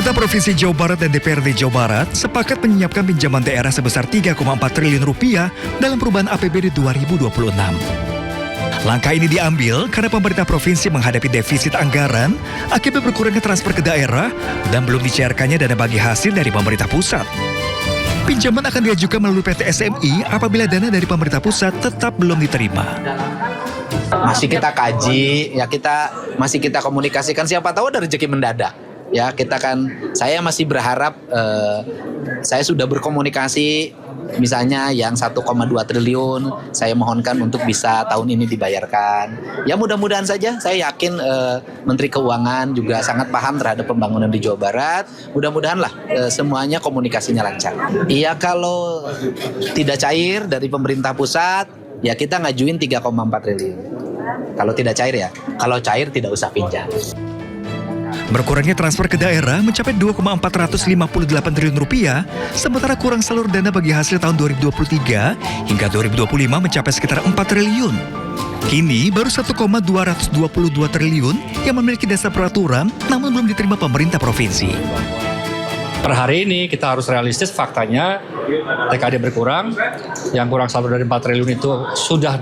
Pemerintah Provinsi Jawa Barat dan DPRD Jawa Barat sepakat menyiapkan pinjaman daerah sebesar 3,4 triliun rupiah dalam perubahan APBD 2026. Langkah ini diambil karena pemerintah provinsi menghadapi defisit anggaran akibat berkurangnya transfer ke daerah dan belum dicairkannya dana bagi hasil dari pemerintah pusat. Pinjaman akan diajukan melalui PT SMI apabila dana dari pemerintah pusat tetap belum diterima. Masih kita kaji, masih kita komunikasikan, siapa tahu ada rezeki mendadak. Ya, saya masih berharap, saya sudah berkomunikasi, misalnya yang 1,2 triliun, saya mohonkan untuk bisa tahun ini dibayarkan. Ya mudah-mudahan saja, saya yakin Menteri Keuangan juga sangat paham terhadap pembangunan di Jawa Barat. Mudah-mudahanlah semuanya komunikasinya lancar. Iya, kalau tidak cair dari pemerintah pusat, ya kita ngajuin 3,4 triliun. Kalau tidak cair ya, kalau cair tidak usah pinjam. Berkurangnya transfer ke daerah mencapai 2,458 triliun rupiah, sementara kurang salur dana bagi hasil tahun 2023 hingga 2025 mencapai sekitar 4 triliun. Kini baru 1,222 triliun yang memiliki dasar peraturan namun belum diterima pemerintah provinsi. Per hari ini kita harus realistis, faktanya TKD berkurang, yang kurang salur dari 4 triliun itu sudah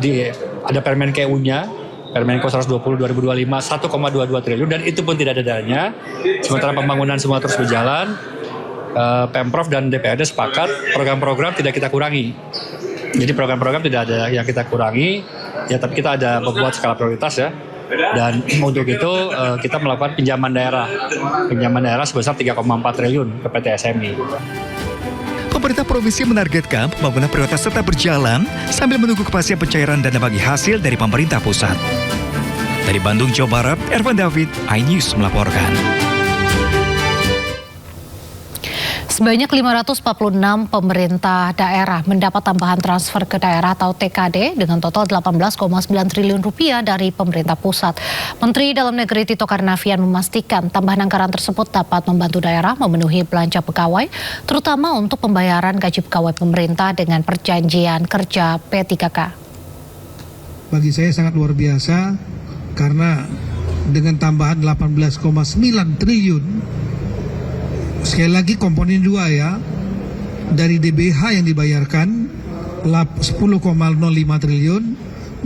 ada Permen KU-nya, Permenko 120 2025 1,22 triliun dan itu pun tidak ada dananya. Sementara pembangunan semua terus berjalan, Pemprov dan DPRD sepakat program-program tidak kita kurangi. Jadi program-program tidak ada yang kita kurangi, ya tapi kita ada membuat skala prioritas ya. Dan untuk itu kita melakukan pinjaman daerah sebesar 3,4 triliun ke PT SMI. Pemerintah provinsi menargetkan pembangunan prioritas tetap berjalan sambil menunggu kepastian pencairan dana bagi hasil dari pemerintah pusat. Dari Bandung, Jawa Barat, Ervan David, iNews melaporkan. Sebanyak 546 pemerintah daerah mendapat tambahan transfer ke daerah atau TKD dengan total 18,9 triliun rupiah dari pemerintah pusat. Menteri Dalam Negeri Tito Karnavian memastikan tambahan anggaran tersebut dapat membantu daerah memenuhi belanja pegawai, terutama untuk pembayaran gaji pegawai pemerintah dengan perjanjian kerja P3K. Bagi saya sangat luar biasa karena dengan tambahan 18,9 triliun, sekali lagi komponen 2 ya, dari DBH yang dibayarkan 10,05 triliun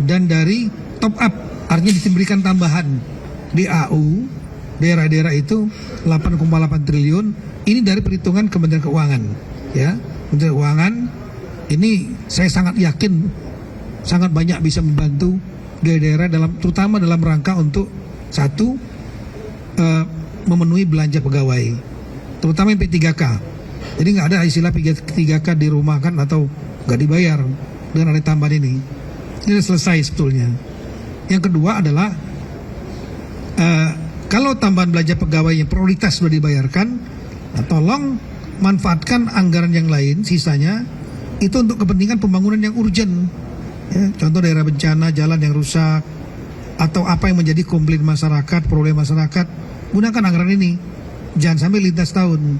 dan dari top up, artinya diberikan tambahan DAU, daerah-daerah itu 8,8 triliun, ini dari perhitungan Kementerian Keuangan ya. Kementerian Keuangan ini saya sangat yakin sangat banyak bisa membantu daerah-daerah terutama dalam rangka untuk satu, memenuhi belanja pegawai, terutama yang P3K. Jadi nggak ada istilah P3K dirumahkan atau nggak dibayar dengan ada tambahan ini. Ini sudah selesai sebetulnya. Yang kedua adalah kalau tambahan belanja pegawai yang prioritas sudah dibayarkan, tolong manfaatkan anggaran yang lain sisanya itu untuk kepentingan pembangunan yang urgent. Ya, contoh daerah bencana, jalan yang rusak, atau apa yang menjadi komplain masyarakat, problem masyarakat, gunakan anggaran ini. Jangan sampai lintas tahun.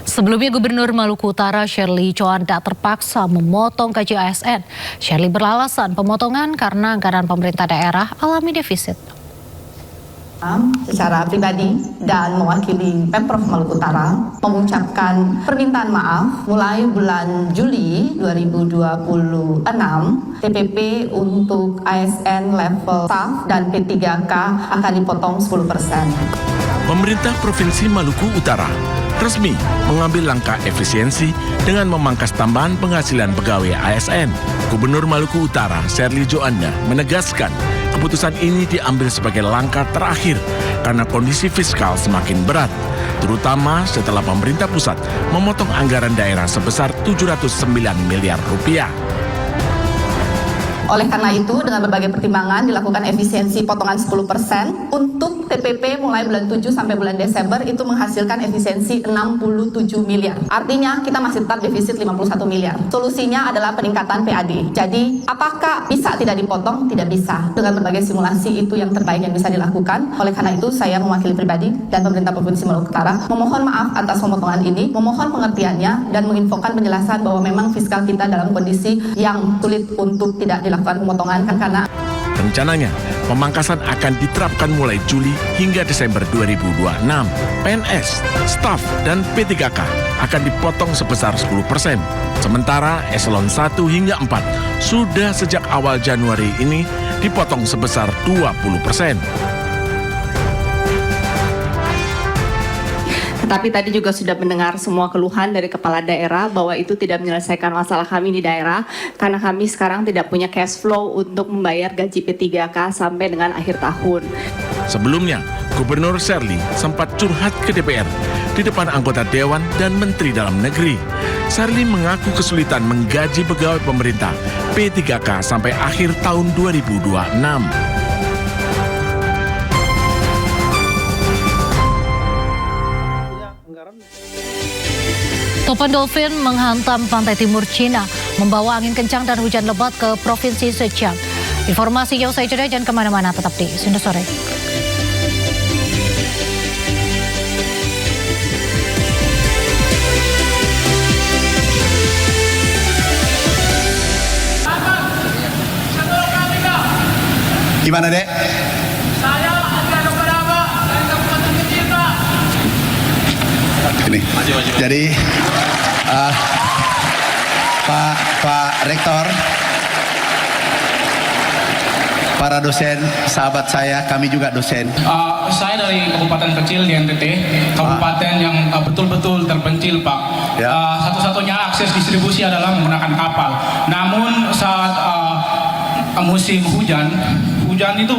Sebelumnya Gubernur Maluku Utara Shirley Joanda terpaksa memotong gaji ASN. Shirley beralasan pemotongan karena anggaran pemerintah daerah alami defisit. Secara pribadi dan mewakili Pemprov Maluku Utara mengucapkan permintaan maaf mulai bulan Juli 2026 TPP untuk ASN level staff dan P3K akan dipotong 10%. Pemerintah Provinsi Maluku Utara resmi mengambil langkah efisiensi dengan memangkas tambahan penghasilan pegawai ASN. Gubernur Maluku Utara Shirley Joanda menegaskan keputusan ini diambil sebagai langkah terakhir karena kondisi fiskal semakin berat, terutama setelah pemerintah pusat memotong anggaran daerah sebesar 709 miliar rupiah. Oleh karena itu, dengan berbagai pertimbangan dilakukan efisiensi potongan 10% untuk TPP mulai bulan 7 sampai bulan Desember itu menghasilkan efisiensi 67 miliar. Artinya kita masih tetap defisit 51 miliar. Solusinya adalah peningkatan PAD. Jadi, apakah bisa tidak dipotong? Tidak bisa. Dengan berbagai simulasi itu yang terbaik yang bisa dilakukan. Oleh karena itu, saya mewakili pribadi dan pemerintah Provinsi Maluku Utara memohon maaf atas pemotongan ini, memohon pengertiannya dan menginfokan penjelasan bahwa memang fiskal kita dalam kondisi yang sulit untuk tidak dilakukan pemotongan karena Rencananya, pemangkasan akan diterapkan mulai Juli hingga Desember 2026. PNS, staf, dan P3K akan dipotong sebesar 10%. Sementara eselon 1 hingga 4 sudah sejak awal Januari ini dipotong sebesar 20%. Tetapi tadi juga sudah mendengar semua keluhan dari kepala daerah bahwa itu tidak menyelesaikan masalah kami di daerah karena kami sekarang tidak punya cash flow untuk membayar gaji P3K sampai dengan akhir tahun. Sebelumnya, Gubernur Sherly sempat curhat ke DPR di depan anggota Dewan dan Menteri Dalam Negeri. Sherly mengaku kesulitan menggaji pegawai pemerintah P3K sampai akhir tahun 2026. Topan Dolphin menghantam pantai timur Cina, membawa angin kencang dan hujan lebat ke Provinsi Zhejiang. Informasinya usai jeda, jangan kemana-mana, tetap di Sunda Sore. Gimana, Dek? Saya ada berapa dari Kabupaten Kecil, Pak. Ini. Jadi Pak Rektor, para dosen, sahabat saya, kami juga dosen. Saya dari Kabupaten Kecil di NTT, kabupaten yang betul-betul terpencil, Pak. Ya. Satu-satunya akses distribusi adalah menggunakan kapal. Namun saat musim hujan itu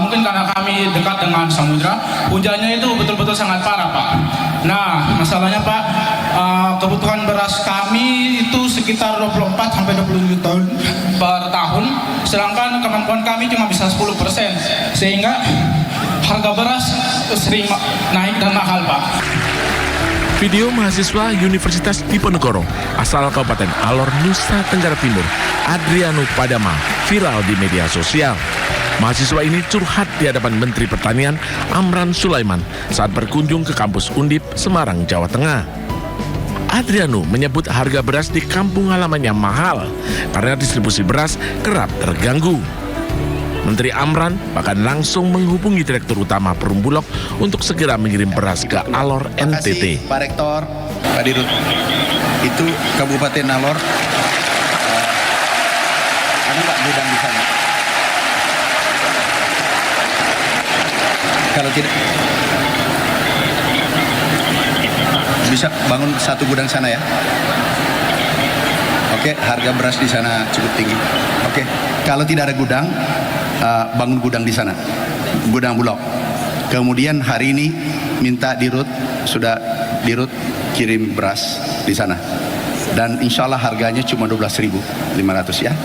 mungkin karena kami dekat dengan samudra, hujannya itu betul-betul sangat parah, Pak. Nah, masalahnya, Pak, kebutuhan beras kami itu sekitar 24 sampai 27 ton per tahun, sedangkan kemampuan kami cuma bisa 10%, sehingga harga beras sering naik dan mahal, Pak. Video mahasiswa Universitas Diponegoro asal Kabupaten Alor, Nusa Tenggara Timur, Adriano Padama, viral di media sosial. Mahasiswa ini curhat di hadapan Menteri Pertanian Amran Sulaiman saat berkunjung ke kampus Undip, Semarang, Jawa Tengah. Adriano menyebut harga beras di kampung halamannya mahal karena distribusi beras kerap terganggu. Menteri Amran bahkan langsung menghubungi Direktur Utama Perumbulok untuk segera mengirim beras ke Alor, NTT. Pak Rektor, Pak Dirut, itu Kabupaten Alor, ada nggak gudang di sana? Kalau tidak, bisa bangun satu gudang sana ya. Oke, harga beras di sana cukup tinggi. Oke, kalau tidak ada gudang, bangun gudang di sana, gudang Bulog. Kemudian hari ini minta Dirut kirim beras di sana. Dan insya Allah harganya cuma 12.500 ya.